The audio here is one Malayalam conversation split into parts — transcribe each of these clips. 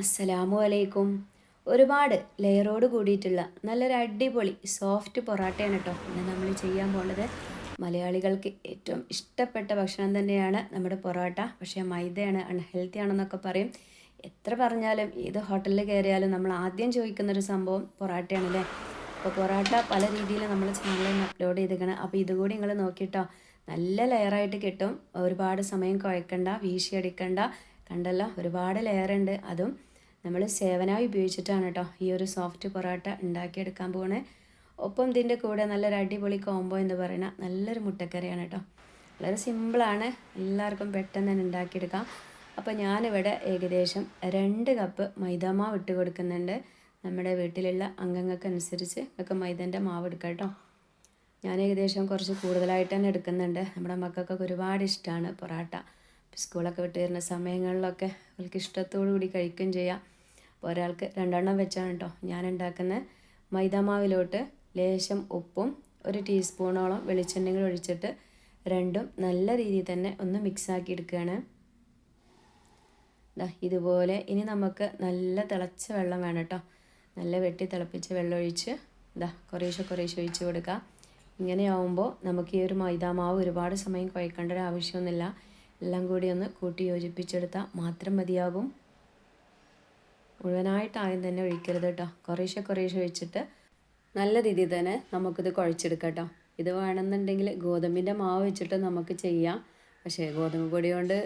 അസ്സലാമു അലൈക്കും. ഒരുപാട് ലെയറോട് കൂടിയിട്ടുള്ള നല്ലൊരു അടിപൊളി സോഫ്റ്റ് പൊറാട്ടയാണ് കേട്ടോ ഇന്ന് നമ്മൾ ചെയ്യാൻ പോണത്. മലയാളികൾക്ക് ഏറ്റവും ഇഷ്ടപ്പെട്ട ഭക്ഷണം തന്നെയാണ് നമ്മുടെ പൊറോട്ട. പക്ഷേ മൈദയാണ്, അൺഹെൽത്തി ആണെന്നൊക്കെ പറയും. എത്ര പറഞ്ഞാലും ഏത് ഹോട്ടലിൽ കയറിയാലും നമ്മൾ ആദ്യം ചോദിക്കുന്നൊരു സംഭവം പൊറാട്ടയാണല്ലേ. അപ്പോൾ പൊറാട്ട പല രീതിയിൽ നമ്മൾ ചാനലിൽ അപ്ലോഡ് ചെയ്തിരിക്കണം. അപ്പോൾ ഇതുകൂടി നിങ്ങൾ നോക്കിയിട്ടോ, നല്ല ലെയറായിട്ട് കിട്ടും. ഒരുപാട് സമയം കുഴക്കണ്ട, വീശിയടിക്കണ്ട. കണ്ടല്ലോ, ഒരുപാട് ലെയറുണ്ട്. അതും നമ്മൾ സേവനായി ഉപയോഗിച്ചിട്ടാണ് കേട്ടോ ഈ ഒരു സോഫ്റ്റ് പൊറോട്ട ഉണ്ടാക്കിയെടുക്കാൻ പോണേ. ഒപ്പം ഇതിൻ്റെ കൂടെ നല്ലൊരു അടിപൊളി കോംബോ എന്ന് പറയുന്ന നല്ലൊരു മുട്ടക്കറിയാണ് കേട്ടോ. വളരെ സിമ്പിളാണ്, എല്ലാവർക്കും പെട്ടെന്ന് തന്നെ ഉണ്ടാക്കിയെടുക്കാം. അപ്പോൾ ഞാനിവിടെ ഏകദേശം 2 കപ്പ് മൈദാമാവ് ഇട്ട് കൊടുക്കുന്നുണ്ട്. നമ്മുടെ വീട്ടിലുള്ള അംഗങ്ങൾക്കനുസരിച്ച് ഒക്കെ മൈദൻ്റെ മാവ് എടുക്കാം കേട്ടോ. ഞാൻ ഏകദേശം കുറച്ച് കൂടുതലായിട്ട് തന്നെ എടുക്കുന്നുണ്ട്. നമ്മുടെ മക്കൾക്കൊക്കെ ഒരുപാട് ഇഷ്ടമാണ് പൊറോട്ട. സ്കൂളൊക്കെ വിട്ട് വരുന്ന സമയങ്ങളിലൊക്കെ അവർക്ക് ഇഷ്ടത്തോടു കൂടി കഴിക്കുകയും ചെയ്യാം. അപ്പോൾ ഒരാൾക്ക് 2 എണ്ണം വെച്ചാണ് കേട്ടോ ഞാൻ ഉണ്ടാക്കുന്നത്. മൈദാമാവിലോട്ട് ലേശം ഉപ്പും 1 ടീസ്പൂണോളം വെളിച്ചെണ്ണയും ഒഴിച്ചിട്ട് രണ്ടും നല്ല രീതിയിൽ തന്നെ ഒന്ന് മിക്സാക്കി എടുക്കുകയാണ്. ഇതുപോലെ ഇനി നമുക്ക് നല്ല തിളച്ച വെള്ളം വേണം കേട്ടോ. നല്ല വെട്ടി തിളപ്പിച്ച് വെള്ളം ഒഴിച്ച് കുറേശ്ശെ ഒഴിച്ച് കൊടുക്കുക. ഇങ്ങനെയാവുമ്പോൾ നമുക്ക് ഈ ഒരു മൈദാമാവ് ഒരുപാട് സമയം കുഴക്കേണ്ട ഒരു ആവശ്യമൊന്നുമില്ല. എല്ലാം കൂടി ഒന്ന് കൂട്ടി യോജിപ്പിച്ചെടുത്താൽ മാത്രം മതിയാകും. മുഴുവനായിട്ട് ആദ്യം തന്നെ ഒഴിക്കരുത് കേട്ടോ. കുറേശ്ശെ ഒഴിച്ചിട്ട് നല്ല രീതിയിൽ തന്നെ നമുക്കിത് കുഴച്ചെടുക്കാം കേട്ടോ. ഇത് വേണമെന്നുണ്ടെങ്കിൽ ഗോതമ്പിൻ്റെ മാവ് വെച്ചിട്ട് നമുക്ക് ചെയ്യാം. പക്ഷേ ഗോതമ്പ് പൊടി കൊണ്ട്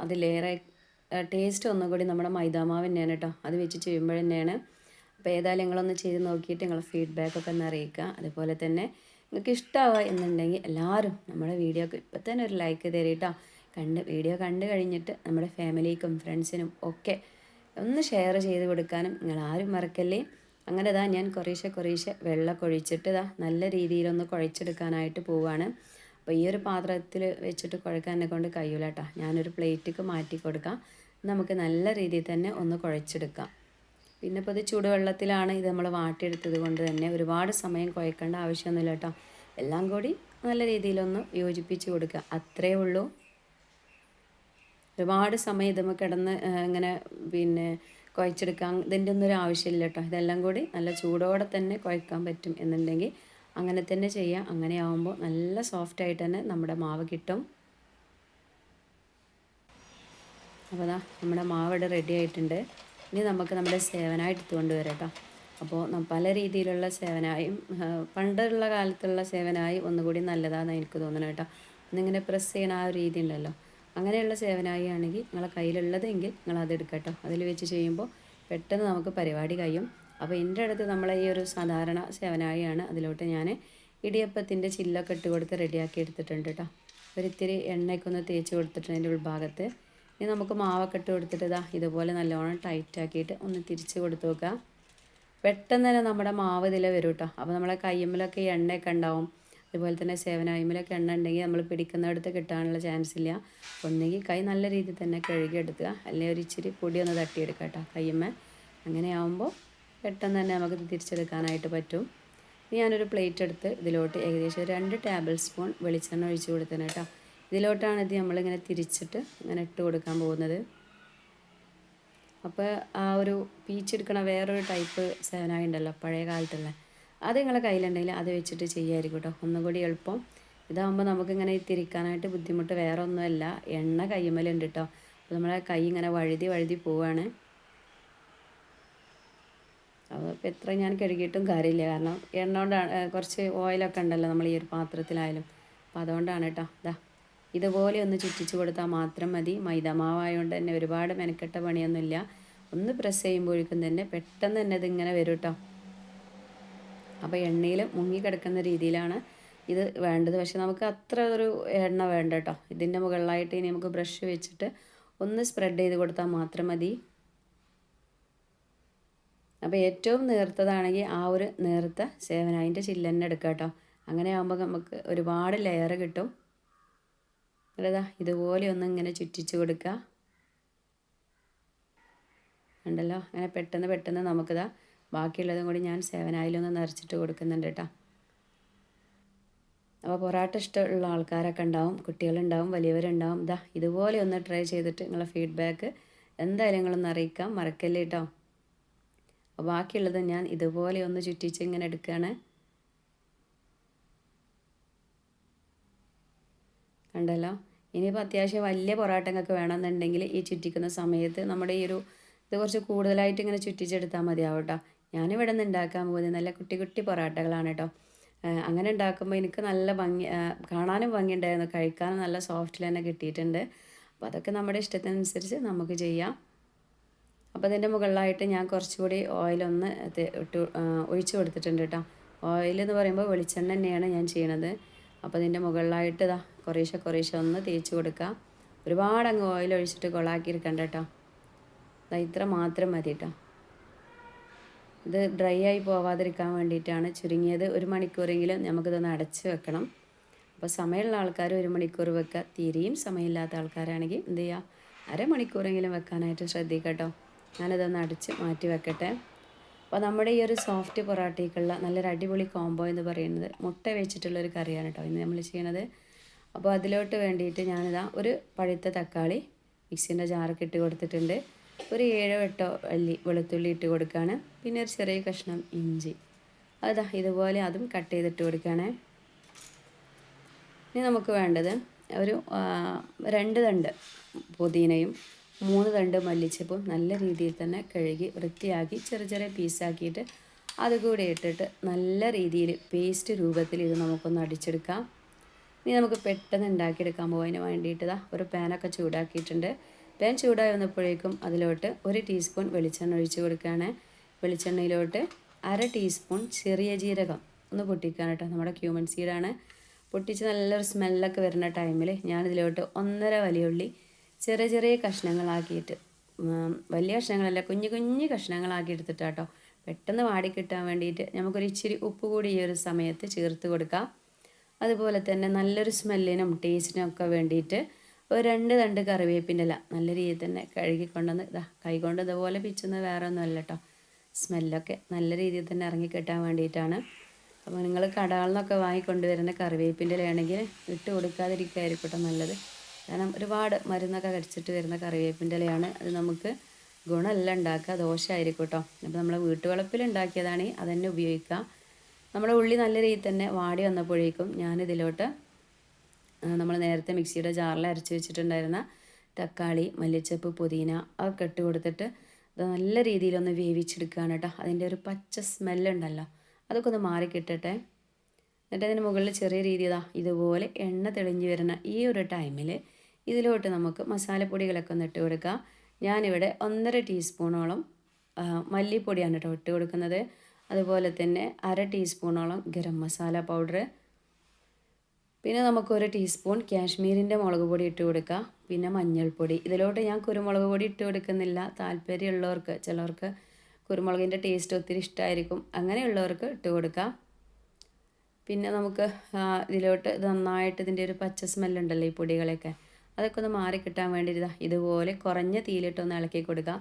അതിലേറെ ടേസ്റ്റ് ഒന്നും കൂടി നമ്മുടെ മൈദാമാവ് തന്നെയാണ് കേട്ടോ. അത് വെച്ച് ചെയ്യുമ്പോൾ തന്നെയാണ്. അപ്പോൾ ഏതായാലും നിങ്ങളൊന്ന് ചെയ്ത് നോക്കിയിട്ട് നിങ്ങളെ ഫീഡ്ബാക്കൊക്കെ ഒന്ന് അറിയിക്കുക. അതുപോലെ തന്നെ നിങ്ങൾക്ക് ഇഷ്ടമാവുക എന്നുണ്ടെങ്കിൽ എല്ലാവരും നമ്മുടെ വീഡിയോക്ക് ഇപ്പം തന്നെ ഒരു ലൈക്ക് തരീട്ടോ. വീഡിയോ കണ്ടു കഴിഞ്ഞിട്ട് നമ്മുടെ ഫാമിലിക്കും ഫ്രണ്ട്സിനും ഒക്കെ ഒന്ന് ഷെയർ ചെയ്ത് കൊടുക്കാനും നിങ്ങളാരും മറക്കല്ലേ. അങ്ങനെ ഞാൻ കുറേശ്ശെ വെള്ളമൊക്കെ ഒഴിച്ചിട്ട് നല്ല രീതിയിലൊന്ന് കുഴച്ചെടുക്കാനായിട്ട് പോവുകയാണ്. അപ്പോൾ ഈ ഒരു പാത്രത്തിൽ വെച്ചിട്ട് കുഴക്കാൻ എന്നെ കൊണ്ട് കഴിയില്ല കേട്ടോ. ഞാനൊരു പ്ലേറ്റിക്ക് മാറ്റി കൊടുക്കാം. നമുക്ക് നല്ല രീതിയിൽ തന്നെ ഒന്ന് കുഴച്ചെടുക്കാം. പിന്നെ ഇപ്പോൾ ഇത് ചൂടുവെള്ളത്തിലാണ് ഇത് നമ്മൾ വാട്ടിയെടുത്തത് കൊണ്ട് തന്നെ ഒരുപാട് സമയം കുഴക്കേണ്ട ആവശ്യമൊന്നുമില്ല കേട്ടോ. എല്ലാം കൂടി നല്ല രീതിയിലൊന്ന് യോജിപ്പിച്ച് കൊടുക്കുക, അത്രയേ ഉള്ളൂ. ഒരുപാട് സമയം ഇതുമ്പോൾ കിടന്ന് ഇങ്ങനെ കുഴച്ചെടുക്കാൻ ഇതിൻ്റെ ഒന്നും ഒരു ആവശ്യമില്ല കേട്ടോ. ഇതെല്ലാം കൂടി നല്ല ചൂടോടെ തന്നെ കുഴക്കാൻ പറ്റും എന്നുണ്ടെങ്കിൽ അങ്ങനെ തന്നെ ചെയ്യാം. അങ്ങനെ ആകുമ്പോൾ നല്ല സോഫ്റ്റായിട്ട് തന്നെ നമ്മുടെ മാവ് കിട്ടും. അപ്പോൾ നമ്മുടെ മാവ് ഇവിടെ റെഡി ആയിട്ടുണ്ട്. ഇനി നമുക്ക് നമ്മുടെ സേവനായിട്ട് എടുത്തുകൊണ്ട് വരാം കേട്ടോ. അപ്പോൾ പല രീതിയിലുള്ള സേവനായും പണ്ടുള്ള കാലത്തുള്ള സേവനായി ഒന്നുകൂടി നല്ലതാണെന്ന് എനിക്ക് തോന്നുന്നത് കേട്ടോ. ഒന്നിങ്ങനെ പ്രസ് ചെയ്യണ ആ ഒരു രീതി ഉണ്ടല്ലോ, അങ്ങനെയുള്ള സേവനായി ആണെങ്കിൽ നിങ്ങളെ കയ്യിലുള്ളതെങ്കിൽ നിങ്ങൾ അതെടുക്കുക കേട്ടോ. അതിൽ വെച്ച് ചെയ്യുമ്പോൾ പെട്ടെന്ന് നമുക്ക് പരിപാടി കഴിയും. അപ്പോൾ എൻ്റെ അടുത്ത് നമ്മളെ ഈ ഒരു സാധാരണ സേവനായിയാണ്. അതിലോട്ട് ഞാൻ ഇടിയപ്പത്തിൻ്റെ ചില്ലൊക്കെ ഇട്ട് കൊടുത്ത് റെഡിയാക്കി എടുത്തിട്ടുണ്ട് കേട്ടോ. ഒരിത്തിരി എണ്ണയൊക്കെ ഒന്ന് തേച്ച് കൊടുത്തിട്ടുണ്ട് അതിൻ്റെ ഉൾഭാഗത്ത്. ഇനി നമുക്ക് മാവൊക്കെ ഇട്ട് കൊടുത്തിട്ട് ഇതുപോലെ നല്ലോണം ടൈറ്റാക്കിയിട്ട് ഒന്ന് തിരിച്ച് കൊടുത്ത് നോക്കുക. പെട്ടെന്ന് തന്നെ നമ്മുടെ മാവ് ഇതിൽ വരും കേട്ടോ. അപ്പോൾ നമ്മളെ കയ്യുമ്മലൊക്കെ എണ്ണയൊക്കെ ഉണ്ടാവും. അതുപോലെ തന്നെ സേവനായ്മലൊക്കെ എണ്ണ ഉണ്ടെങ്കിൽ നമ്മൾ പിടിക്കുന്നിടത്ത് കിട്ടാനുള്ള ചാൻസ് ഇല്ല. ഒന്നെങ്കിൽ കൈ നല്ല രീതിയിൽ തന്നെ കഴുകിയെടുക്കുക, അല്ലെങ്കിൽ ഒരു ഇച്ചിരി പൊടി ഒന്ന് തട്ടിയെടുക്കുക കേട്ടോ കയ്യുമ്മ. അങ്ങനെ ആകുമ്പോൾ പെട്ടെന്ന് തന്നെ നമുക്ക് തിരിച്ചെടുക്കാനായിട്ട് പറ്റും. ഞാനൊരു പ്ലേറ്റ് എടുത്ത് ഇതിലോട്ട് ഏകദേശം 2 ടേബിൾ സ്പൂൺ വെളിച്ചെണ്ണ ഒഴിച്ച് കൊടുത്തത് കേട്ടോ. ഇതിലോട്ടാണ് ഇത് നമ്മളിങ്ങനെ തിരിച്ചിട്ട് ഇങ്ങനെ ഇട്ട് കൊടുക്കാൻ പോകുന്നത്. അപ്പോൾ ആ ഒരു പീച്ചെടുക്കണ വേറൊരു ടൈപ്പ് സേവനായി ഉണ്ടല്ലോ പഴയ കാലത്തുള്ള, അത് നിങ്ങളെ കയ്യിലുണ്ടെങ്കിൽ അത് വെച്ചിട്ട് ചെയ്യായിരിക്കും കേട്ടോ ഒന്നും കൂടി എളുപ്പം. ഇതാകുമ്പോൾ നമുക്കിങ്ങനെ തിരിക്കാനായിട്ട് ബുദ്ധിമുട്ട് വേറെ ഒന്നുമല്ല, എണ്ണ കയ്യുമ്മലുണ്ട് കേട്ടോ. അപ്പോൾ നമ്മളെ കൈ ഇങ്ങനെ വഴുതി പോവുകയാണ്. അപ്പോൾ ഇപ്പോൾ എത്ര ഞാൻ കഴുകിയിട്ടും കാര്യമില്ല, കാരണം എണ്ണ കൊണ്ടാണ്, കുറച്ച് ഓയിലൊക്കെ ഉണ്ടല്ലോ നമ്മൾ ഈ ഒരു പാത്രത്തിലായാലും. അപ്പോൾ അതുകൊണ്ടാണ് കേട്ടോ. ഇതുപോലെ ഒന്ന് ചുറ്റിച്ച് കൊടുത്താൽ മാത്രം മതി. മൈദാമാവായതുകൊണ്ട് തന്നെ ഒരുപാട് മെനക്കെട്ട പണിയൊന്നുമില്ല. ഒന്ന് പ്രസ് ചെയ്യുമ്പോഴേക്കും തന്നെ പെട്ടെന്ന് തന്നെ ഇതിങ്ങനെ വരും കേട്ടോ. അപ്പോൾ എണ്ണയിൽ മുങ്ങിക്കിടക്കുന്ന രീതിയിലാണ് ഇത് വേണ്ടത്. പക്ഷെ നമുക്ക് അത്ര ഒരു എണ്ണ വേണ്ട കേട്ടോ. ഇതിൻ്റെ മുകളിലായിട്ട് ഇനി നമുക്ക് ബ്രഷ് വെച്ചിട്ട് ഒന്ന് സ്പ്രെഡ് ചെയ്ത് കൊടുത്താൽ മാത്രം മതി. അപ്പോൾ ഏറ്റവും നേർത്തതാണെങ്കിൽ ആ ഒരു നേർത്ത സേവനായിൻ്റെ ചില്ല് തന്നെ എടുക്കുക കേട്ടോ. അങ്ങനെ ആകുമ്പോൾ നമുക്ക് ഒരുപാട് ലെയർ കിട്ടും. ഇതുപോലെ ഒന്ന് ഇങ്ങനെ ചുറ്റിച്ച് കൊടുക്കുക. ഉണ്ടല്ലോ, അങ്ങനെ പെട്ടെന്ന് നമുക്കിതാ ബാക്കിയുള്ളതും കൂടി ഞാൻ സേവനായിലൊന്ന് നിറച്ചിട്ട് കൊടുക്കുന്നുണ്ട് കേട്ടോ. അപ്പോൾ പൊറാട്ട ഇഷ്ടമുള്ള ആൾക്കാരൊക്കെ ഉണ്ടാവും, കുട്ടികളുണ്ടാവും, വലിയവരുണ്ടാവും. ഇതുപോലെ ഒന്ന് ട്രൈ ചെയ്തിട്ട് നിങ്ങളെ ഫീഡ്ബാക്ക് എന്തായാലും നിങ്ങളൊന്ന് അറിയിക്കാം, മറക്കല്ലേ കേട്ടോ. അപ്പോൾ ബാക്കിയുള്ളത് ഞാൻ ഇതുപോലെ ഒന്ന് ചുറ്റിച്ച് ഇങ്ങനെ എടുക്കുകയാണ്. കണ്ടല്ലോ. ഇനിയിപ്പോൾ അത്യാവശ്യം വലിയ പൊറാട്ടങ്ങൾക്ക് വേണമെന്നുണ്ടെങ്കിൽ ഈ ചുറ്റിക്കുന്ന സമയത്ത് നമ്മുടെ ഈ ഒരു ഇത് കുറച്ച് കൂടുതലായിട്ട് ഇങ്ങനെ ചുറ്റിച്ചെടുത്താൽ മതിയാവും കേട്ടോ. ഞാനിവിടെ നിന്ന് ഉണ്ടാക്കാൻ പോകുന്നത് നല്ല കുട്ടി കുട്ടി പൊറാട്ടകളാണ് കേട്ടോ. അങ്ങനെ ഉണ്ടാക്കുമ്പോൾ എനിക്ക് നല്ല ഭംഗി, കാണാനും ഭംഗിയുണ്ടായിരുന്നു, കഴിക്കാനും നല്ല സോഫ്റ്റിൽ തന്നെ കിട്ടിയിട്ടുണ്ട്. അപ്പോൾ അതൊക്കെ നമ്മുടെ ഇഷ്ടത്തിനനുസരിച്ച് നമുക്ക് ചെയ്യാം. അപ്പോൾ അതിൻ്റെ മുകളിലായിട്ട് ഞാൻ കുറച്ചുകൂടി ഓയിലൊന്ന് ഒഴിച്ച് കൊടുത്തിട്ടുണ്ട് കേട്ടോ. ഓയിൽ എന്ന് പറയുമ്പോൾ വെളിച്ചെണ്ണ തന്നെയാണ് ഞാൻ ചെയ്യണത്. അപ്പോൾ അതിൻ്റെ മുകളിലായിട്ട് ഇതാ കുറേശ്ശെ കുറേശ്ശെ ഒന്ന് തേച്ച് കൊടുക്കുക. ഒരുപാട് അങ്ങ് ഓയിൽ ഒഴിച്ചിട്ട് കൊളാക്കിയിരിക്കണ്ട കേട്ടോ. ഇത്ര മാത്രം മതി കേട്ടോ. ഇത് ഡ്രൈ ആയി പോവാതിരിക്കാൻ വേണ്ടിയിട്ടാണ് ചുരുങ്ങിയത് 1 മണിക്കൂറെങ്കിലും നമുക്കിതൊന്ന് അടച്ച് വെക്കണം. അപ്പോൾ സമയമുള്ള ആൾക്കാർ 1 മണിക്കൂർ വെക്കുക. തീരെയും സമയമില്ലാത്ത ആൾക്കാരാണെങ്കിൽ എന്ത് ചെയ്യുക, അരമണിക്കൂറെങ്കിലും വെക്കാനായിട്ട് ശ്രദ്ധിക്കട്ടോ. ഞാനിതൊന്ന് അടിച്ച് മാറ്റി വെക്കട്ടെ. അപ്പോൾ നമ്മുടെ ഈ ഒരു സോഫ്റ്റ് പൊറാട്ടയ്ക്കുള്ള നല്ലൊരു അടിപൊളി കോംബോ എന്ന് പറയുന്നത് മുട്ട വെച്ചിട്ടുള്ളൊരു കറിയാണ് കേട്ടോ ഇന്ന് നമ്മൾ ചെയ്യണത്. അപ്പോൾ അതിലോട്ട് വേണ്ടിയിട്ട് ഞാനിതാ ഒരു പഴുത്ത തക്കാളി മിക്സിൻ്റെ ജാറൊക്കെ ഇട്ട് കൊടുത്തിട്ടുണ്ട്. ഒരു 7-8 അല്ലി വെളുത്തുള്ളി ഇട്ട് കൊടുക്കുകയാണ്. പിന്നെ ഒരു ചെറിയ കഷ്ണം ഇഞ്ചി അതാ ഇതുപോലെ അതും കട്ട് ചെയ്തിട്ട് കൊടുക്കുകയാണ്. ഇനി നമുക്ക് വേണ്ടത് ഒരു 2 തണ്ട് പുതിനയും 3 തണ്ട് മല്ലിച്ചപ്പും നല്ല രീതിയിൽ തന്നെ കഴുകി വൃത്തിയാക്കി ചെറിയ ചെറിയ പീസാക്കിയിട്ട് അതുകൂടി ഇട്ടിട്ട് നല്ല രീതിയിൽ പേസ്റ്റ് രൂപത്തിൽ ഇത് നമുക്കൊന്ന് അടിച്ചെടുക്കാം. ഇനി നമുക്ക് പെട്ടെന്ന് ഉണ്ടാക്കിയെടുക്കാൻ പോകുന്നതിന് വേണ്ടിയിട്ട് ഒരു പാനൊക്കെ ചൂടാക്കിയിട്ടുണ്ട്. പാൻ ചൂടായി വന്നപ്പോഴേക്കും അതിലോട്ട് 1 ടീസ്പൂൺ വെളിച്ചെണ്ണ ഒഴിച്ച് കൊടുക്കുകയാണ്. വെളിച്ചെണ്ണയിലോട്ട് 1/2 ടീസ്പൂൺ ചെറിയ ജീരകം ഒന്ന് പൊട്ടിക്കാൻ കേട്ടോ. നമ്മുടെ ക്യൂമൻ സീഡാണ്. പൊട്ടിച്ച് നല്ലൊരു സ്മെല്ലൊക്കെ വരുന്ന ടൈമിൽ ഞാനിതിലോട്ട് 1.5 വലിയ ഉള്ളി ചെറിയ ചെറിയ കഷ്ണങ്ങളാക്കിയിട്ട്, വലിയ കഷ്ണങ്ങളല്ല കുഞ്ഞു കുഞ്ഞു കഷ്ണങ്ങളാക്കി എടുത്തിട്ട് കേട്ടോ, പെട്ടെന്ന് വാടി കിട്ടാൻ വേണ്ടിയിട്ട് നമുക്കൊരു ഇച്ചിരി ഉപ്പ് കൂടി ഈ ഒരു സമയത്ത് ചേർത്ത് കൊടുക്കാം. അതുപോലെ തന്നെ നല്ലൊരു സ്മെല്ലിനും ടേസ്റ്റിനും ഒക്കെ വേണ്ടിയിട്ട് ഒരു 2 തണ്ട് കറിവേപ്പിൻ്റെ ഇല നല്ല രീതിയിൽ തന്നെ കഴുകിക്കൊണ്ടുവന്ന് കൈകൊണ്ട് ഇതുപോലെ പിച്ചുന്നത് വേറെ ഒന്നുമല്ല കേട്ടോ, സ്മെല്ലൊക്കെ നല്ല രീതിയിൽ തന്നെ ഇറങ്ങിക്കിട്ടാൻ വേണ്ടിയിട്ടാണ്. അപ്പോൾ നിങ്ങൾ കടകളിൽ നിന്നൊക്കെ വാങ്ങിക്കൊണ്ടുവരുന്ന കറിവേപ്പിൻ്റെ ഇലയാണെങ്കിൽ ഇട്ട് കൊടുക്കാതിരിക്കുകയായിരിക്കും കേട്ടോ നല്ലത്. കാരണം ഒരുപാട് മരുന്നൊക്കെ കടിച്ചിട്ട് വരുന്ന കറിവേപ്പിൻ്റെ ഇലയാണ്. അത് നമുക്ക് ഗുണമല്ല ഉണ്ടാക്കുക, ദോഷമായിരിക്കും കേട്ടോ. അപ്പോൾ നമ്മൾ വീട്ടുവളപ്പിൽ ഉണ്ടാക്കിയതാണെങ്കിൽ അതന്നെ ഉപയോഗിക്കാം. നമ്മുടെ ഉള്ളി നല്ല രീതിയിൽ തന്നെ വാടി വന്നപ്പോഴേക്കും ഞാനിതിലോട്ട് നമ്മൾ നേരത്തെ മിക്സിയുടെ ജാറിൽ അരച്ച് വെച്ചിട്ടുണ്ടായിരുന്ന തക്കാളി, മല്ലിച്ചപ്പ്, പുതിന അതൊക്കെ ഇട്ട് കൊടുത്തിട്ട് ഇത് നല്ല രീതിയിലൊന്ന് വേവിച്ചെടുക്കുകയാണ് കേട്ടോ. അതിൻ്റെ ഒരു പച്ച സ്മെല്ലുണ്ടല്ലോ അതൊക്കെ ഒന്ന് മാറിക്കിട്ടട്ടെ. എന്നിട്ട് അതിന് മുകളിൽ ചെറിയ രീതിയിൽ ഇതുപോലെ എണ്ണ തെളിഞ്ഞ് വരുന്ന ഈ ഒരു ടൈമിൽ ഇതിലോട്ട് നമുക്ക് മസാലപ്പൊടികളൊക്കെ ഒന്ന് ഇട്ട് കൊടുക്കാം. ഞാനിവിടെ 1.5 ടീസ്പൂണോളം മല്ലിപ്പൊടിയാണ് കേട്ടോ ഇട്ട് കൊടുക്കുന്നത്. അതുപോലെ തന്നെ 1/2 ടീസ്പൂണോളം ഗരം മസാല പൗഡർ, പിന്നെ നമുക്ക് 1 ടീസ്പൂൺ കാശ്മീരിൻ്റെ മുളക് പൊടി ഇട്ട് കൊടുക്കുക. പിന്നെ മഞ്ഞൾപ്പൊടി. ഇതിലോട്ട് ഞാൻ കുരുമുളക് പൊടി ഇട്ട് കൊടുക്കുന്നില്ല. താല്പര്യമുള്ളവർക്ക്, ചിലർക്ക് കുരുമുളകിൻ്റെ ടേസ്റ്റ് ഒത്തിരി ഇഷ്ടമായിരിക്കും, അങ്ങനെയുള്ളവർക്ക് ഇട്ട് കൊടുക്കാം. പിന്നെ നമുക്ക് ഇതിലോട്ട് നന്നായിട്ട് ഇതിൻ്റെ ഒരു പച്ച സ്മെല്ലുണ്ടല്ലോ ഈ പൊടികളൊക്കെ, അതൊക്കെ ഒന്ന് മാറി കിട്ടാൻ വേണ്ടി ഇതുപോലെ കുറഞ്ഞ തീയിലിട്ടൊന്ന് ഇളക്കി കൊടുക്കാം.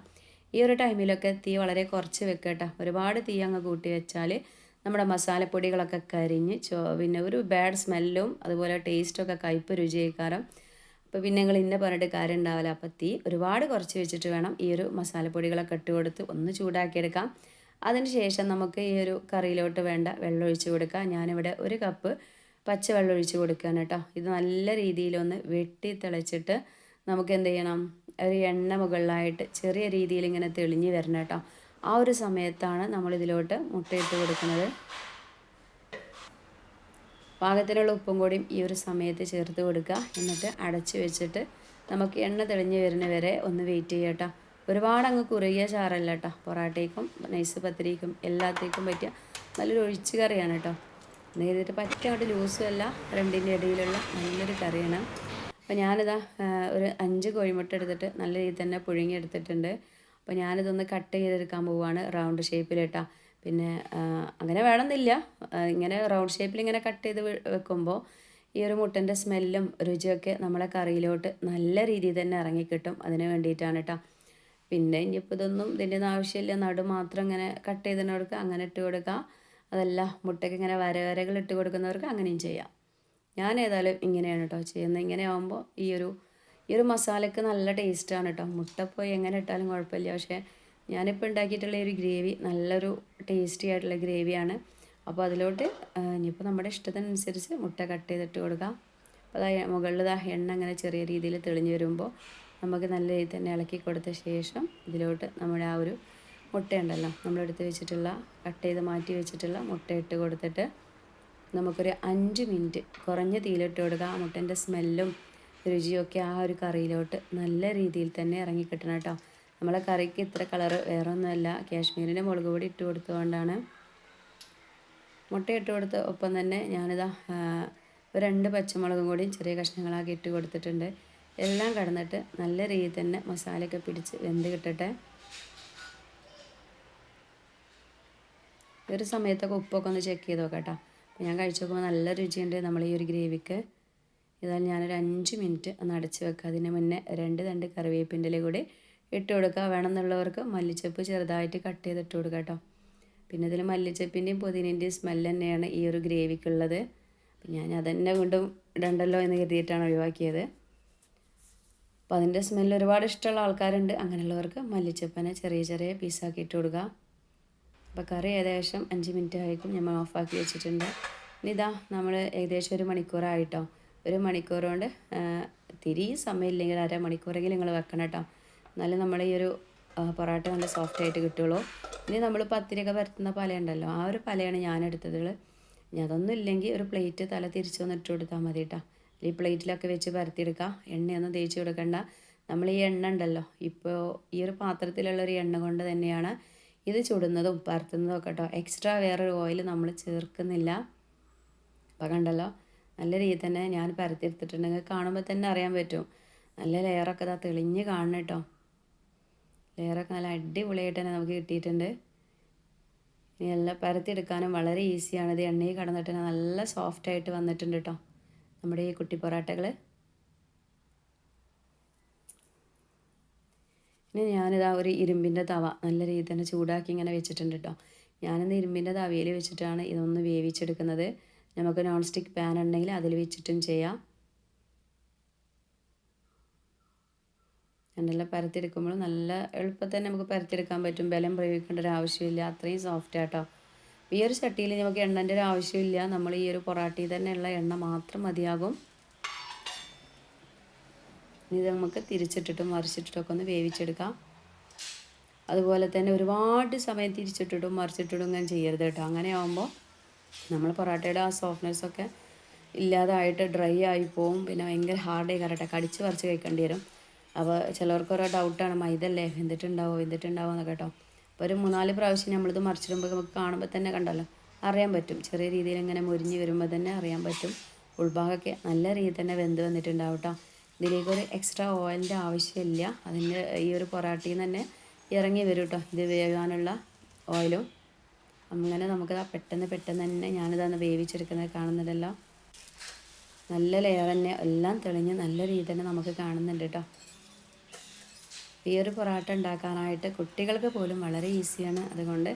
ഈ ഒരു ടൈമിലൊക്കെ തീ വളരെ കുറച്ച് വെക്കട്ടോ. ഒരുപാട് തീ അങ്ങ് കൂട്ടി വെച്ചാൽ നമ്മുടെ മസാലപ്പൊടികളൊക്കെ കരിഞ്ഞ് പിന്നെ ഒരു ബാഡ് സ്മെല്ലും അതുപോലെ ടേസ്റ്റൊക്കെ കയ്പ്പ് രുചിയേക്കാരം. അപ്പോൾ പിന്നെ നിങ്ങൾ ഇന്ന പറഞ്ഞിട്ട് കാര്യം ഉണ്ടാവില്ല. അപ്പോൾ തീ ഒരുപാട് കുറച്ച് വെച്ചിട്ട് വേണം ഈ ഒരു മസാലപ്പൊടികളൊക്കെ ഇട്ട് കൊടുത്ത് ഒന്ന് ചൂടാക്കിയെടുക്കാം. അതിന് ശേഷം നമുക്ക് ഈ ഒരു കറിയിലോട്ട് വേണ്ട വെള്ളം ഒഴിച്ച് കൊടുക്കാം. ഞാനിവിടെ 1 കപ്പ് പച്ചവെള്ളം ഒഴിച്ച് കൊടുക്കുകയാണ് കേട്ടോ. ഇത് നല്ല രീതിയിലൊന്ന് വെട്ടി തിളച്ചിട്ട് നമുക്ക് എന്ത് ചെയ്യണം, ഒരു എണ്ണ മുകളിലായിട്ട് ചെറിയ രീതിയിൽ ഇങ്ങനെ തെളിഞ്ഞ് വരണം കേട്ടോ. ആ ഒരു സമയത്താണ് നമ്മളിതിലോട്ട് മുട്ടയിട്ട് കൊടുക്കുന്നത്. പാകത്തിനുള്ള ഉപ്പും കൂടിയും ഈ ഒരു സമയത്ത് ചേർത്ത് കൊടുക്കുക. എന്നിട്ട് അടച്ച് വെച്ചിട്ട് നമുക്ക് എണ്ണ തെളിഞ്ഞ് വരുന്ന വരെ ഒന്ന് വെയിറ്റ് ചെയ്യാം കേട്ടോ. ഒരുപാട് അങ്ങ് കുറുകിയ ചാറല്ല കേട്ടോ. പൊറാട്ടയ്ക്കും നൈസ് പത്തിരിക്കും എല്ലാത്തേക്കും പറ്റിയ നല്ലൊരു ഒഴിച്ച് കറിയാണ് കേട്ടോ. നേരിട്ട് പറ്റ അങ്ങോട്ട് ലൂസും അല്ല, രണ്ടിൻ്റെ ഇടയിലുള്ള നല്ലൊരു കറിയാണ്. അപ്പോൾ ഞാനിതാ ഒരു 5 കോഴിമുട്ട എടുത്തിട്ട് നല്ല രീതിയിൽ തന്നെ പുഴുങ്ങി എടുത്തിട്ടുണ്ട്. അപ്പോൾ ഞാനിതൊന്ന് കട്ട് ചെയ്തെടുക്കാൻ പോവുകയാണ് റൗണ്ട് ഷേപ്പിൽ കേട്ടോ. പിന്നെ അങ്ങനെ വേണമെന്നില്ല, ഇങ്ങനെ റൗണ്ട് ഷേപ്പിൽ ഇങ്ങനെ കട്ട് ചെയ്ത് വെക്കുമ്പോൾ ഈ ഒരു മുട്ടൻ്റെ സ്മെല്ലും രുചിയൊക്കെ നമ്മളെ കറിയിലോട്ട് നല്ല രീതിയിൽ തന്നെ ഇറങ്ങിക്കിട്ടും. അതിന് വേണ്ടിയിട്ടാണ് കേട്ടോ. പിന്നെ ഇനിയിപ്പോൾ ഇതൊന്നും ഇതിൻ്റെ ഒന്നും ആവശ്യമില്ല, നടു മാത്രം ഇങ്ങനെ കട്ട് ചെയ്തിട്ട് കൊടുക്കുക, അങ്ങനെ ഇട്ട് കൊടുക്കുക. അതല്ല മുട്ടയ്ക്ക് ഇങ്ങനെ വരകൾ ഇട്ട് കൊടുക്കുന്നവർക്ക് അങ്ങനെയും ചെയ്യാം. ഞാൻ ഏതായാലും ഇങ്ങനെയാണ് കേട്ടോ ചെയ്യുന്നത്. ഇങ്ങനെ ആകുമ്പോൾ ഈ ഒരു ഈ ഒരു മസാലയ്ക്ക് നല്ല ടേസ്റ്റാണ് കേട്ടോ. മുട്ട പോയി എങ്ങനെ ഇട്ടാലും കുഴപ്പമില്ല. പക്ഷേ ഞാനിപ്പോൾ ഉണ്ടാക്കിയിട്ടുള്ള ഒരു ഗ്രേവി നല്ലൊരു ടേസ്റ്റി ആയിട്ടുള്ള ഗ്രേവിയാണ്. അപ്പോൾ അതിലോട്ട് ഇനിയിപ്പോൾ നമ്മുടെ ഇഷ്ടത്തിനനുസരിച്ച് മുട്ട കട്ട് ചെയ്തിട്ട് കൊടുക്കാം. അപ്പോൾ അത് മുകളിൽ എണ്ണ അങ്ങനെ ചെറിയ രീതിയിൽ തെളിഞ്ഞ് വരുമ്പോൾ നമുക്ക് നല്ല രീതിയിൽ തന്നെ ഇളക്കി കൊടുത്ത ശേഷം ഇതിലോട്ട് നമ്മുടെ ആ ഒരു മുട്ടയുണ്ടല്ലോ, നമ്മളെടുത്ത് വെച്ചിട്ടുള്ള കട്ട് ചെയ്ത് മാറ്റി വെച്ചിട്ടുള്ള മുട്ട ഇട്ട് കൊടുത്തിട്ട് നമുക്കൊരു 5 മിനിറ്റ് കുറഞ്ഞ തീയിലിട്ട് കൊടുക്കുക. ആ മുട്ടൻ്റെ സ്മെല്ലും രുചിയൊക്കെ ആ ഒരു കറിയിലോട്ട് നല്ല രീതിയിൽ തന്നെ ഇറങ്ങി കിട്ടണം കേട്ടോ. നമ്മളെ കറിക്ക് ഇത്ര കളറ് വേറെ ഒന്നുമല്ല, കാശ്മീരിൻ്റെ മുളക് പൊടി ഇട്ട് കൊടുത്തുകൊണ്ടാണ്. മുട്ട ഇട്ട് കൊടുത്ത് ഒപ്പം തന്നെ ഞാനിതാ ഒരു 2 പച്ചമുളകും കൂടി ചെറിയ കഷ്ണങ്ങളാക്കി ഇട്ട് കൊടുത്തിട്ടുണ്ട്. എല്ലാം കടന്നിട്ട് നല്ല രീതിയിൽ തന്നെ മസാലയൊക്കെ പിടിച്ച് വെന്ത് കിട്ടട്ടെ. ഒരു സമയത്തൊക്കെ ഉപ്പൊക്കെ ഒന്ന് ചെക്ക് ചെയ്ത് നോക്കാം കേട്ടോ. അപ്പോൾ ഞാൻ കഴിച്ച് നോക്കുമ്പോൾ നല്ല രുചിയുണ്ട് നമ്മൾ ഈ ഒരു ഗ്രേവിക്ക്. ഇതായാലും ഞാനൊരു 5 മിനിറ്റ് ഒന്ന് അടച്ച് വെക്കുക. അതിന് മുന്നേ 2 തണ്ട് കറിവേപ്പിൻ്റെ ഇല കൂടി ഇട്ട് കൊടുക്കുക. വേണമെന്നുള്ളവർക്ക് മല്ലിച്ചപ്പ് ചെറുതായിട്ട് കട്ട് ചെയ്തിട്ട് കൊടുക്കുക കേട്ടോ. പിന്നെ ഇതിൽ മല്ലിച്ചപ്പിൻ്റെയും പുതിനേൻ്റെയും സ്മെല്ല് തന്നെയാണ് ഈ ഒരു ഗ്രേവിക്കുള്ളത്. അപ്പം ഞാൻ അതന്നെ വീണ്ടും ഇടണ്ടല്ലോ എന്ന് കരുതിയിട്ടാണ് ഒഴിവാക്കിയത്. അപ്പോൾ അതിൻ്റെ സ്മെല്ല് ഒരുപാട് ഇഷ്ടമുള്ള ആൾക്കാരുണ്ട്. അങ്ങനെയുള്ളവർക്ക് മല്ലിച്ചപ്പനെ ചെറിയ ചെറിയ പീസാക്കി ഇട്ട് കൊടുക്കുക. അപ്പോൾ കറി ഏകദേശം 5 മിനിറ്റ് ആയിരിക്കും നമ്മൾ ഓഫാക്കി വെച്ചിട്ടുണ്ട്. ഇനി ഇതാ നമ്മൾ ഏകദേശം 1 മണിക്കൂറായിട്ടോ. 1 മണിക്കൂർ കൊണ്ട് തിരി സമയമില്ലെങ്കിൽ അരമണിക്കൂറെങ്കിലും നിങ്ങൾ വെക്കണം കേട്ടോ. എന്നാലും നമ്മൾ ഈ ഒരു പൊറോട്ട നല്ല സോഫ്റ്റായിട്ട് കിട്ടുള്ളൂ. ഇനി നമ്മൾ പത്തിരിയൊക്കെ പരത്തുന്ന പലയുണ്ടല്ലോ, ആ ഒരു പലയാണ് ഞാനെടുത്തത്. ഇനി അതൊന്നും ഇല്ലെങ്കിൽ ഒരു പ്ലേറ്റ് തല തിരിച്ചൊന്ന് ഇട്ട് കൊടുത്താൽ മതി കേട്ടോ. ഈ പ്ലേറ്റിലൊക്കെ വെച്ച് പരത്തിയെടുക്കുക. എണ്ണയൊന്നും തേച്ച് കൊടുക്കണ്ട. നമ്മൾ ഈ എണ്ണ ഉണ്ടല്ലോ, ഇപ്പോൾ ഈ ഒരു പാത്രത്തിലുള്ളൊരു എണ്ണ കൊണ്ട് തന്നെയാണ് ഇത് ചുടുന്നതും പരത്തുന്നതും ഒക്കെ കേട്ടോ. എക്സ്ട്രാ വേറൊരു ഓയിൽ നമ്മൾ ചേർക്കുന്നില്ല. അപ്പോൾ കണ്ടല്ലോ, നല്ല രീതിയിൽ തന്നെ ഞാൻ പരത്തിയെടുത്തിട്ടുണ്ടെങ്കിൽ കാണുമ്പോൾ തന്നെ അറിയാൻ പറ്റും. നല്ല ലെയറൊക്കെ ഇതാ തെളിഞ്ഞ് കാണണം കേട്ടോ. ലെയറൊക്കെ നല്ല അടിപൊളിയായിട്ട് തന്നെ നമുക്ക് കിട്ടിയിട്ടുണ്ട്. ഇനി എല്ലാം പരത്തിയെടുക്കാനും വളരെ ഈസിയാണ്. ഇത് എണ്ണയിൽ കടന്നിട്ട് തന്നെ നല്ല സോഫ്റ്റായിട്ട് വന്നിട്ടുണ്ട് കേട്ടോ നമ്മുടെ ഈ കുട്ടി പൊറോട്ടകൾ. ഇനി ഞാനിതാ ഒരു ഇരുമ്പിൻ്റെ തവ നല്ല രീതിയിൽ തന്നെ ചൂടാക്കി ഇങ്ങനെ വെച്ചിട്ടുണ്ട് കേട്ടോ. ഞാനിന്ന് ഇരുമ്പിൻ്റെ തവയിൽ വെച്ചിട്ടാണ് ഇതൊന്ന് വേവിച്ചെടുക്കുന്നത്. നമുക്ക് നോൺ സ്റ്റിക്ക് പാൻ ഉണ്ടെങ്കിൽ അതിൽ വെച്ചിട്ടും ചെയ്യാം. എണ്ണയെല്ലാം പരത്തിയെടുക്കുമ്പോൾ നല്ല എളുപ്പത്തിൽ തന്നെ നമുക്ക് പരത്തിയെടുക്കാൻ പറ്റും. ബലം പ്രയോഗിക്കേണ്ട ഒരു ആവശ്യമില്ല, അത്രയും സോഫ്റ്റ് ആട്ടോ. ഈ ഒരു ചട്ടിയിൽ നമുക്ക് എണ്ണൻ്റെ ഒരു ആവശ്യമില്ല. നമ്മൾ ഈ ഒരു പൊറാട്ടയിൽ തന്നെയുള്ള എണ്ണ മാത്രം മതിയാകും. ഇത് നമുക്ക് തിരിച്ചിട്ടിട്ടും മറിച്ചിട്ടിട്ടൊക്കെ ഒന്ന് വേവിച്ചെടുക്കാം. അതുപോലെ തന്നെ ഒരുപാട് സമയം തിരിച്ചിട്ടിട്ടും മറിച്ചിട്ടിട്ടും ഇങ്ങനെ ചെയ്യരുത് കേട്ടോ. അങ്ങനെ ആകുമ്പോൾ നമ്മൾ പൊറാട്ടയുടെ ആ സോഫ്റ്റ്നെസ്സൊക്കെ ഇല്ലാതായിട്ട് ഡ്രൈ ആയി പോവും. പിന്നെ ഭയങ്കര ഹാർഡായി കറട്ടെ കടിച്ച് പറിച്ച് കഴിക്കേണ്ടി വരും. അപ്പോൾ ചിലവർക്ക് ഓരോ ഡൗട്ടാണ്, മൈദല്ലേ വെന്തിട്ടുണ്ടാവോ എന്നൊക്കെ കേട്ടോ. അപ്പോൾ ഒരു 3-4 പ്രാവശ്യം നമ്മളിത് മറിച്ചിടുമ്പോൾ നമുക്ക് കാണുമ്പോൾ തന്നെ കണ്ടല്ലോ അറിയാൻ പറ്റും. ചെറിയ രീതിയിൽ ഇങ്ങനെ മുരിഞ്ഞ് വരുമ്പോൾ തന്നെ അറിയാൻ പറ്റും. ഉൾഭാഗമൊക്കെ നല്ല രീതിയിൽ തന്നെ വെന്ത് വന്നിട്ടുണ്ടാവും കേട്ടോ. ഇതിലേക്കൊരു എക്സ്ട്രാ ഓയിലിൻ്റെ ആവശ്യമില്ല. അതിൻ്റെ ഈ ഒരു പൊറാട്ടയിൽ നിന്ന് തന്നെ ഇറങ്ങി വരും കേട്ടോ ഇത് വേകാനുള്ള ഓയിലും. അങ്ങനെ നമുക്കത് പെട്ടെന്ന് തന്നെ ഞാനിതൊന്ന് വേവിച്ചെടുക്കുന്നത് കാണുന്നുണ്ടല്ലോ. നല്ല ലെയർ തന്നെ എല്ലാം തെളിഞ്ഞ് നല്ല രീതിയിൽ തന്നെ നമുക്ക് കാണുന്നുണ്ട് കേട്ടോ. ഈ ഒരു പൊറാട്ട ഉണ്ടാക്കാനായിട്ട് കുട്ടികൾക്ക് പോലും വളരെ ഈസിയാണ്. അതുകൊണ്ട്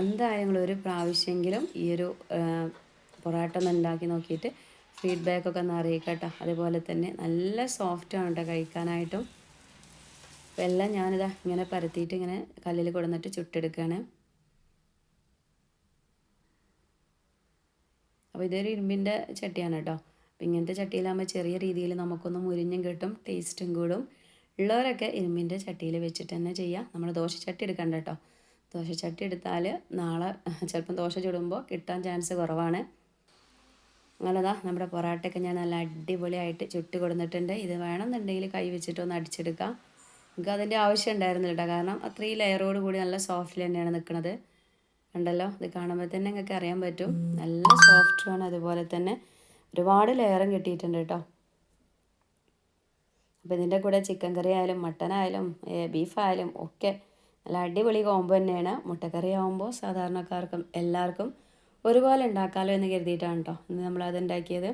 എന്തായാലും ഒരു പ്രാവശ്യമെങ്കിലും ഈ ഒരു പൊറാട്ട ഒന്ന് ഉണ്ടാക്കി നോക്കിയിട്ട് ഫീഡ്ബാക്കൊക്കെ ഒന്ന് അറിയിക്കുക കേട്ടോ. അതുപോലെ തന്നെ നല്ല സോഫ്റ്റാണ് കേട്ടോ കഴിക്കാനായിട്ടും. അപ്പോൾ എല്ലാം ഞാനിതാ ഇങ്ങനെ പരത്തിയിട്ട് ഇങ്ങനെ കല്ലിൽ കൊടുന്നിട്ട് ചുട്ടെടുക്കുകയാണ്. അപ്പോൾ ഇതൊരു ഇരുമ്പിൻ്റെ ചട്ടിയാണ് കേട്ടോ. അപ്പോൾ ഇങ്ങനത്തെ ചട്ടിയിലാകുമ്പോൾ ചെറിയ രീതിയിൽ നമുക്കൊന്ന് മുരിഞ്ഞും കിട്ടും, ടേസ്റ്റും കൂടും. ഉള്ളവരൊക്കെ ഇരുമ്പിൻ്റെ ചട്ടിയിൽ വെച്ചിട്ട് തന്നെ ചെയ്യാം. നമ്മൾ ദോശച്ചട്ടി എടുക്കണ്ട കേട്ടോ. ദോശച്ചട്ടി എടുത്താൽ നാളെ ചിലപ്പം ദോശ ചുടുമ്പോൾ കിട്ടാൻ ചാൻസ് കുറവാണ്. അങ്ങനെതാ നമ്മുടെ പൊറാട്ടയൊക്കെ ഞാൻ നല്ല അടിപൊളിയായിട്ട് ചുട്ട് കൊടുത്തിട്ടുണ്ട്. ഇത് വേണമെന്നുണ്ടെങ്കിൽ കൈ വെച്ചിട്ടൊന്ന് അടിച്ചെടുക്കാം. നമുക്ക് അതിൻ്റെ ആവശ്യം ഉണ്ടായിരുന്നില്ല കേട്ടോ. കാരണം അത്രയും ലെയറോട് കൂടി നല്ല സോഫ്റ്റിൽ തന്നെയാണ് നിൽക്കുന്നത്. കണ്ടല്ലോ, ഇത് കാണുമ്പോൾ തന്നെ നിങ്ങൾക്ക് അറിയാൻ പറ്റും നല്ല സോഫ്റ്റുമാണ്. അതുപോലെ തന്നെ ഒരുപാട് ലെയറും കിട്ടിയിട്ടുണ്ട് കേട്ടോ. അപ്പോൾ ഇതിൻ്റെ കൂടെ ചിക്കൻ കറി ആയാലും മട്ടനായാലും ബീഫായാലും ഒക്കെ നല്ല അടിപൊളി കോംബോ തന്നെയാണ്. മുട്ടക്കറി ആകുമ്പോൾ സാധാരണക്കാർക്കും എല്ലാവർക്കും ഒരുപോലെ ഉണ്ടാക്കാമല്ലോ എന്ന് കരുതിയിട്ടാണ് കേട്ടോ ഇന്ന് നമ്മളത് ഉണ്ടാക്കിയത്.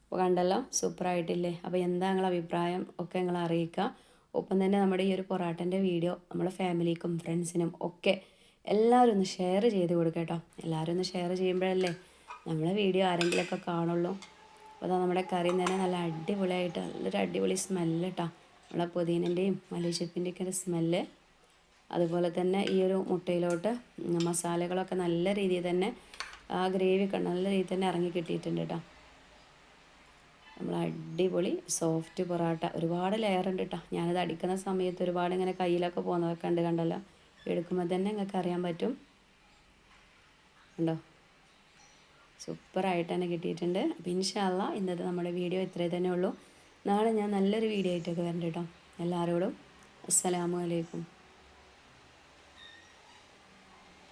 അപ്പോൾ കണ്ടല്ലോ, സൂപ്പറായിട്ടില്ലേ? അപ്പോൾ എന്താ നിങ്ങളുടെ അഭിപ്രായം ഒക്കെ നിങ്ങൾ അറിയിക്കുക. ഒപ്പം തന്നെ നമ്മുടെ ഈ ഒരു പൊറാട്ടൻ്റെ വീഡിയോ നമ്മുടെ ഫാമിലിക്കും ഫ്രണ്ട്സിനും ഒക്കെ എല്ലാവരും ഒന്ന് ഷെയർ ചെയ്ത് കൊടുക്കുക കേട്ടോ. എല്ലാവരും ഒന്ന് ഷെയർ ചെയ്യുമ്പോഴല്ലേ നമ്മളെ വീഡിയോ ആരെങ്കിലുമൊക്കെ കാണുള്ളൂ. അപ്പോൾ അതാ നമ്മുടെ കറി തന്നെ നല്ല അടിപൊളിയായിട്ട് നല്ലൊരു അടിപൊളി സ്മെല്ല് കേട്ടോ. നമ്മളെ പുതിനൻ്റെയും മല്ലിച്ചപ്പിൻ്റെയൊക്കെ ഒരു സ്മെല്ല്. അതുപോലെ തന്നെ ഈ ഒരു മുട്ടയിലോട്ട് മസാലകളൊക്കെ നല്ല രീതിയിൽ തന്നെ ആ ഗ്രേവിയൊക്കെ നല്ല രീതിയിൽ തന്നെ ഇറങ്ങി കിട്ടിയിട്ടുണ്ട് കേട്ടോ. നമ്മൾ അടിപൊളി സോഫ്റ്റ് പൊറോട്ട. ഒരുപാട് ലെയർ ഉണ്ട് കേട്ടോ. ഞാനത് അടിക്കുന്ന സമയത്ത് ഒരുപാട് ഇങ്ങനെ കയ്യിലൊക്കെ പോകുന്നതൊക്കെ ഉണ്ട്, കണ്ടല്ലോ. എടുക്കുമ്പോൾ തന്നെ നിങ്ങൾക്ക് അറിയാൻ പറ്റും, ഉണ്ടോ. സൂപ്പറായിട്ട് തന്നെ കിട്ടിയിട്ടുണ്ട്. അപ്പോൾ ഇൻഷാ അല്ലാ ഇന്നത്തെ നമ്മുടെ വീഡിയോ ഇത്രേ തന്നെ ഉള്ളൂ. നാളെ ഞാൻ നല്ലൊരു വീഡിയോ ആയിട്ടൊക്കെ വരണ്ട കേട്ടോ. എല്ലാവരോടും അസ്സലാമു അലൈക്കും.